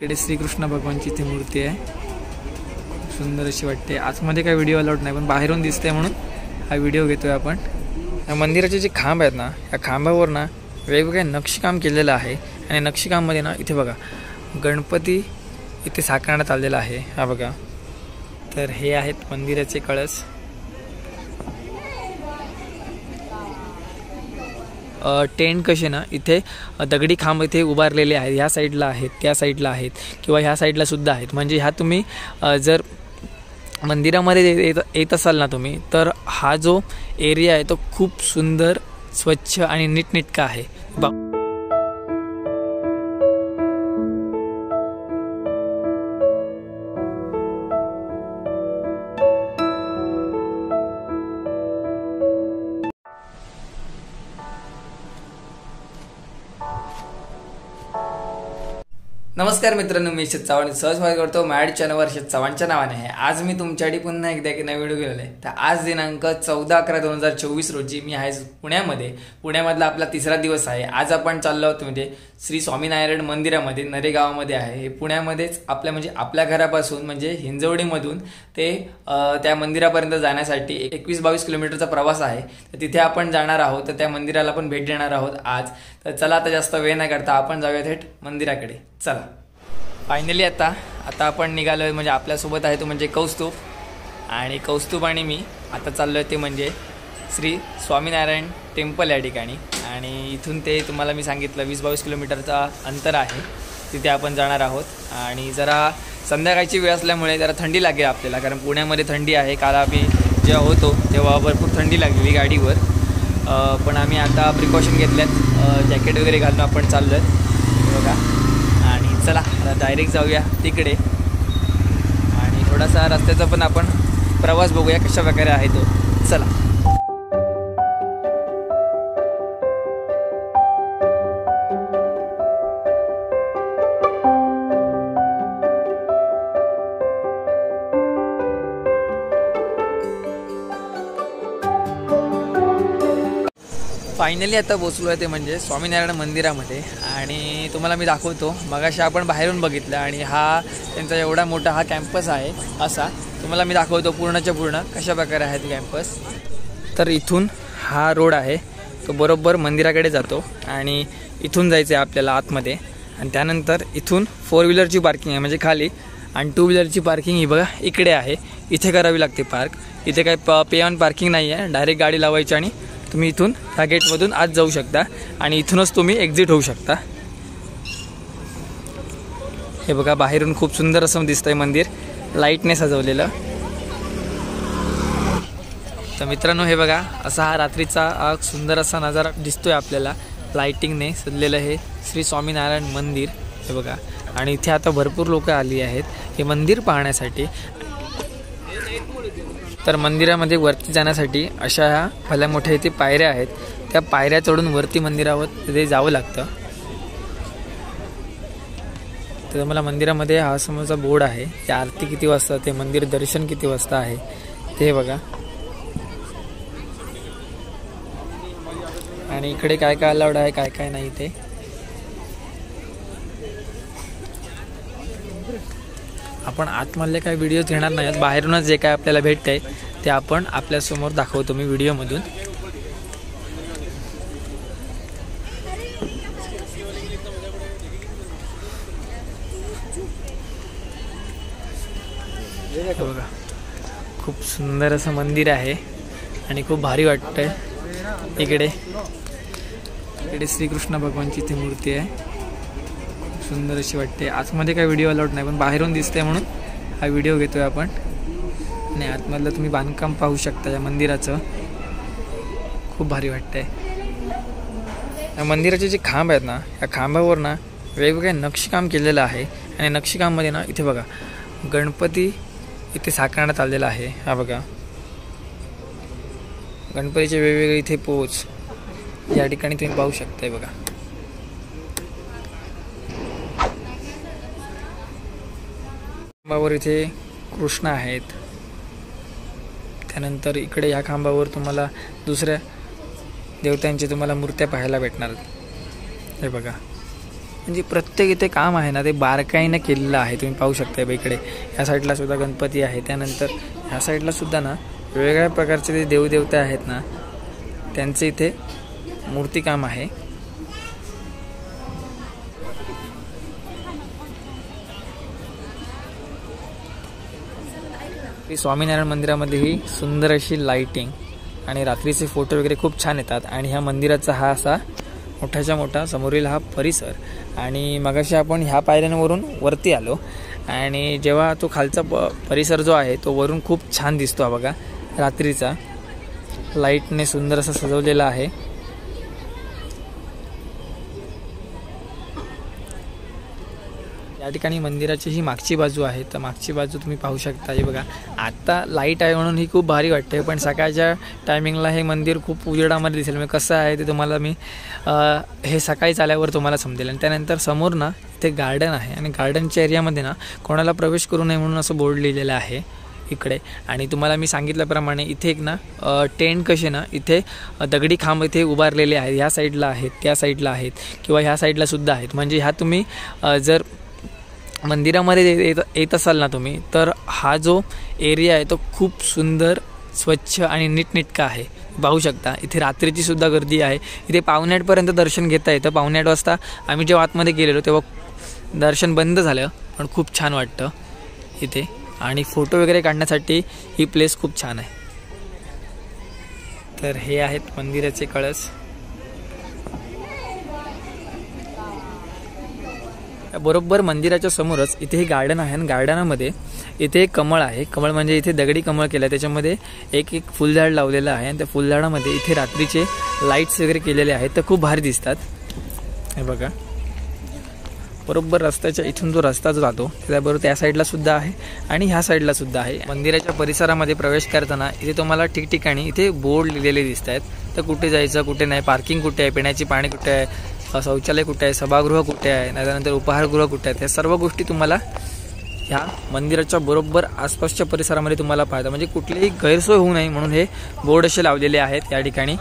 इकडे श्रीकृष्ण भगवानची ती मूर्ती आहे, सुंदर अशी वाटते। आतमध्ये काय व्हिडिओ अलाउड नाही, पण बाहेरून दिसते म्हणून हा व्हिडिओ घेतोय आपण। या मंदिराचे जे खांब आहेत ना, या खांबावर ना वेगवेगळे नक्षीकाम केलेलं आहे आणि नक्षीकाममध्ये ना इथे बघा गणपती इथे साकारण्यात आलेला आहे। हा बघा, तर हे आहेत मंदिराचे कळस। टेंट कसे ना इथे दगडी खांब इथे उभारलेले आहेत, ह्या साईडला आहेत, त्या साईडला आहेत किंवा ह्या साईडला सुद्धा आहेत। म्हणजे ह्या तुम्ही जर मंदिरामध्ये येत असाल ना तुम्ही, तर हा जो एरिया आहे तो खूप सुंदर, स्वच्छ आणि नीटनेटका आहे। नमस्कार मित्रांनो, मी शेत चव्हाण सहज स्वागत करतो मॅड चॅनलवर शेत चव्हाणच्या नावाने आहे। आज मी तुमच्यासाठी पुन्हा एकदा एक नवीन व्हिडिओ घेऊन आले। तर आज दिनांक 14/11/2024 रोजी मी आहे पुण्यामधला आपला तिसरा दिवस आहे। आज आपण चाललो आहोत म्हणजे श्री स्वामीनारायण मंदिरामध्ये, नरेगावामध्ये आहे। हे पुण्यामध्येच आपल्या घरापासून म्हणजे हिंजवडीमधून ते त्या मंदिरापर्यंत जाण्यासाठी 21-22 किलोमीटरचा प्रवास आहे। तर तिथे आपण जाणार आहोत, तर त्या मंदिराला पण भेट देणार आहोत आज। तर चला, आता जास्त वेळ न करता आपण जाऊया थेट मंदिराकडे। चला, फायनली आता आपण निघालोय। म्हणजे आपल्यासोबत आहे तो म्हणजे कौस्तुभ, आणि कौस्तुभ आणि मी आता चाललोय ते म्हणजे श्री स्वामीनारायण टेम्पल या ठिकाणी। आणि इथून ते तुम्हाला मी सांगितलं 20-22 किलोमीटरचा अंतर आहे, तिथे आपण जाणार आहोत। आणि जरा संध्याकाळची वेळ असल्यामुळे जरा थंडी लागेल आपल्याला, कारण पुण्यामध्ये थंडी आहे। काल आम्ही जेव्हा होतो तेव्हा भरपूर थंडी लागलेली गाडीवर, पण आम्ही आता प्रिकॉशन घेतल्यात, जॅकेट वगैरे घालून आपण चाललो आहे बघा। आणि चला आता डायरेक्ट जाऊया तिकडे, आणि थोडासा रस्त्याचा पण आपण प्रवास बघूया कशा प्रकारे आहे तो। चला, फायनली आता पोचलो आहे ते म्हणजे स्वामीनारायण मंदिरामध्ये। आणि तुम्हाला मी दाखवतो, मगाशी आपण बाहेरून बघितलं, आणि हा त्यांचा एवढा मोठा हा कॅम्पस आहे असा। तुम्हाला मी दाखवतो पूर्णच्या पूर्ण कशा प्रकारे आहे तो कॅम्पस। तर इथून हा रोड आहे तो बरोबर मंदिराकडे जातो, आणि इथून जायचं आहे आपल्याला आतमध्ये। आणि त्यानंतर इथून 4 व्हीलरची पार्किंग आहे म्हणजे खाली, आणि 2 व्हीलरची पार्किंग ही बघा इकडे आहे, इथे करावी लागते पार्क। इथे काही पे ऑन पार्किंग नाही आहे, डायरेक्ट गाडी लावायची आणि तुम्ही इथून ह्या गेटमधून आत जाऊ शकता, आणि इथूनच तुम्ही एक्झिट होऊ शकता। हे बघा बाहेरून खूप सुंदर असं दिसतंय मंदिर, लाईटने सजवलेलं। तर मित्रांनो, हे बघा असा हा रात्रीचा सुंदर असा नजारा दिसतोय आपल्याला, लाईटिंगने सजलेलं हे श्री स्वामीनारायण मंदिर हे बघा। आणि इथे आता भरपूर लोक आली आहेत हे मंदिर पाहण्यासाठी। तर मंदिरामध्ये वरती जाण्यासाठी अशा ह्या भल्या मोठ्या इथे पायऱ्या आहेत, त्या पायऱ्या चढून वरती मंदिरावर तिथे जावं लागतं। तर मला मंदिरामध्ये हा समोरचा बोर्ड आहे, की आरती किती वाजता, ते मंदिर दर्शन किती वाजता आहे ते बघा। आणि इकडे काय काय अलाउड आहे काय काय नाही ते। आपण आतमधले काही व्हिडिओज घेणार नाहीत, बाहेरूनच जे काय आपल्याला भेटतंय ते आपण आपल्यासमोर दाखवतो मी व्हिडिओमधून। बघा खूप सुंदर असं मंदिर आहे, आणि खूप भारी वाटतंय। इकडे श्रीकृष्ण भगवानची ती मूर्ती आहे, सुंदर अशी वाटते। आतमध्ये काय व्हिडिओ अलाउड नाही, पण बाहेरून दिसते म्हणून हा व्हिडिओ घेतोय आपण। आणि आतमधलं तुम्ही बांधकाम पाहू शकता या मंदिराचं, खूप भारी वाटतंय। या मंदिराचे जे खांब आहेत ना, या खांबावर ना वेगवेगळे नक्षीकाम केलेलं आहे, आणि नक्षीकाममध्ये ना इथे बघा गणपती इथे साकारण्यात आलेला आहे। हा बघा, गणपतीचे वेगवेगळे इथे पोच या ठिकाणी तुम्ही पाहू शकताय बघा। खांबावर इथे कृष्ण आहेत, त्यानंतर इकडे या खांबावर तुम्हाला दुसऱ्या देवतांची तुम्हाला मूर्त्या पाहायला भेटणार। हे बघा म्हणजे प्रत्येक इथे काम आहे ना ते बारकाईनं केलेलं आहे. तुम्ही पाहू शकता इकडे ह्या साईडला सुद्धा गणपती आहे. त्यानंतर ह्या साईडला सुद्धा ना वेगवेगळ्या प्रकारचे जे देवदेवता आहेत ना त्यांचे इथे मूर्तिकाम आहे. स्वामीनारायण मंदिरामध्ये ही सुंदर अशी लाइटिंग आणि रात्रीचे फोटो वगैरे खूप छान येतात. आणि ह्या मंदिराचा हा असा मोठाच्या मोठा समोरील हा परिसर. आणि मगाशी आपण ह्या पायऱ्यांवरून वरती आलो आणि जेव्हा तो खालचा परिसर जो आहे तो वरून खूप छान दिसतो. हा बघा रात्रीचा लाईटने सुंदर असं सजवलेला आहे. या ठिकाणी मंदिराची ही मागची बाजू आहे. तर मागची बाजू तुम्ही पाहू शकता. हे बघा आता लाईट आहे म्हणून ही खूप भारी वाटते, पण सकाळच्या टायमिंगला हे मंदिर खूप उजेडामध्ये दिसेल. म्हणजे कसं आहे ते तुम्हाला मी हे सकाळी चाल्यावर तुम्हाला समजेल. आणि त्यानंतर समोर ना इथे गार्डन आहे आणि गार्डनच्या एरियामध्ये ना कोणाला प्रवेश करू नये म्हणून असं बोर्ड लिहिलेलं आहे इकडे. आणि तुम्हाला मी सांगितल्याप्रमाणे इथे एक ना टेंट कसे ना इथे दगडी खांब इथे उभारलेले आहेत. ह्या साईडला आहेत, त्या साईडला आहेत किंवा ह्या साईडला सुद्धा आहेत. म्हणजे ह्या तुम्ही जर मंदिरामध्ये येत असाल ना तुम्ही तर हा जो एरिया आहे तो खूप सुंदर स्वच्छ आणि नीटनेटका आहे. पाहू शकता इथे रात्रीची सुद्धा गर्दी आहे. इथे 7:15पर्यंत दर्शन घेता येतं. 7:15 वाजता आम्ही जेव्हा आतमध्ये गेलेलो तेव्हा दर्शन बंद झालं, पण खूप छान वाटतं इथे. आणि फोटो वगैरे काढण्यासाठी ही प्लेस खूप छान आहे. तर हे आहेत मंदिराचे कळस. बरोबर मंदिराच्या समोरच इथे हे गार्डन आहे आणि गार्डनामध्ये इथे एक कमळ आहे. कमळ म्हणजे इथे दगडी कमळ केलं आहे. त्याच्यामध्ये एक फुलझाड लावलेलं आहे आणि त्या फुलझाडामध्ये इथे रात्रीचे लाईट्स वगैरे केलेले आहेत. तर खूप भारी दिसतात. हे बघा बरोबर रस्त्याच्या इथून जो रस्ता जो जातो त्याबरोबर त्या साईडला सुद्धा आहे आणि ह्या साईडला सुद्धा आहे. मंदिराच्या परिसरामध्ये प्रवेश करताना इथे तुम्हाला ठिकठिकाणी इथे बोर्ड लिहिलेले दिसत आहेत. तर कुठे जायचं कुठे नाही, पार्किंग कुठे आहे, पिण्याची पाणी कुठे आहे, शौचालय कुठे आहे, सभागृह कुठे आहे, त्यानंतर उपहारगृह कुठे आहेत, ह्या सर्व गोष्टी तुम्हाला ह्या मंदिराच्या बरोबर आसपासच्या परिसरामध्ये तुम्हाला पाहता. म्हणजे कुठलीही गैरसोय होऊ नये म्हणून हे बोर्ड असे लावलेले आहेत या ठिकाणी.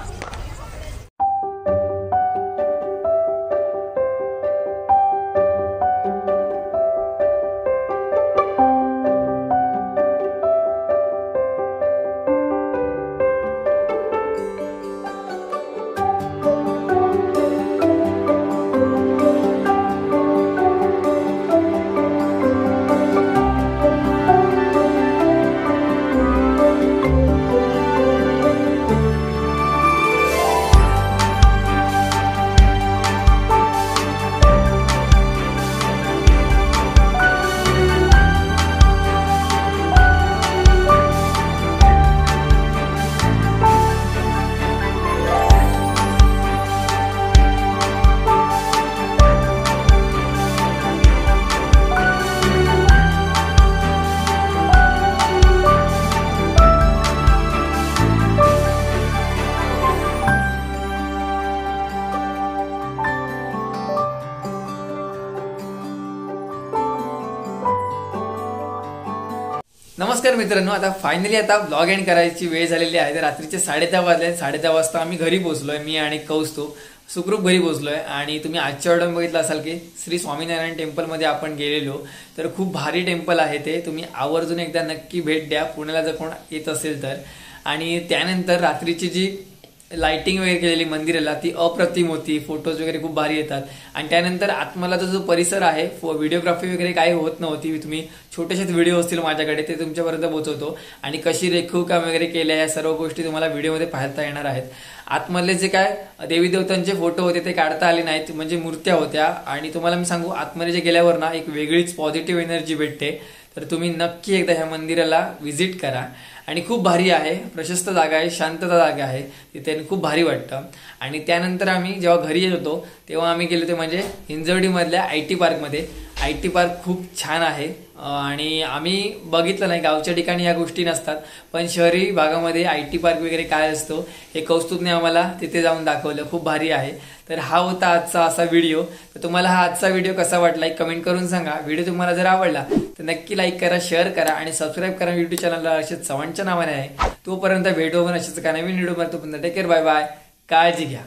नमस्कार मित्रांनो, आता फायनली आता ब्लॉग एंड करायची वेळ झालेली आहे. तर रात्रीचे 10:30 वाजले. 10:30 वाजता आम्ही घरी पोहोचलोय. मी आणि कौस्तुभ सुखरूप घरी पोहोचलोय. आणि तुम्ही आजच्या ऑर्डर बघितलं असाल की श्री स्वामीनारायण टेम्पलमध्ये आपण गेलेलो. तर खूप भारी टेम्पल आहे ते. तुम्ही आवर्जून एकदा नक्की भेट द्या पुण्याला जर कोण येत असेल तर. आणि त्यानंतर रात्रीची जी लाइटिंग वगैरे केलेली मंदिराला ती अप्रतिम होती. फोटोज वगैरे खूप भारी येतात. आणि त्यानंतर आतमधला जो परिसर आहे व्हिडिओग्राफी वगैरे काही होत नव्हती. तुम्ही छोटेसेच व्हिडिओ असतील माझ्याकडे ते तुमच्यापर्यंत पोहोचवतो. आणि कशी रेखीवकाम वगैरे केले या सर्व गोष्टी तुम्हाला व्हिडिओमध्ये पाहता येणार आहेत. आतमधले जे काय देवी देवतांचे फोटो होते ते काढता आले नाहीत, म्हणजे मूर्त्या होत्या. आणि तुम्हाला मी सांगू आतमध्ये जे गेल्यावर ना एक वेगळीच पॉझिटिव्ह एनर्जी भेटते. तर तुम्ही नक्की एकदा ह्या मंदिराला व्हिजिट करा. आणि खूप भारी आहे, प्रशस्त जागा आहे, शांतता जागा आहे तिथे, खूप भारी वाटतं. आणि त्यानंतर आम्ही जेव्हा घरी येत होतो तेव्हा आम्ही गेलो होतो म्हणजे हिंजवडी मधल्या IT पार्कमध्ये. IT पार्क खूप छान आहे. आणि आम्ही बघितलं नाही, गावच्या ठिकाणी या गोष्टी नसतात, पण शहरी भागामध्ये IT पार्क वगैरे काय असतो हे कौस्तुभने आम्हाला तिथे जाऊन दाखवलं. खूप भारी आहे. तर हा होता आजचा असा व्हिडिओ. तर तुम्हाला हा आजचा व्हिडिओ कसा वाटला एक कमेंट करून सांगा. व्हिडिओ तुम्हाला जर आवडला तर नक्की लाईक करा, शेअर करा आणि सबस्क्राईब करा युट्यूब चॅनलला. अर्षद चव्हाणच्या नावाने आहे. तोपर्यंत भेटू आपण अशाच का नवीन व्हिडिओ. तोपर्यंत टेक केअर, बाय बाय, काळजी घ्या.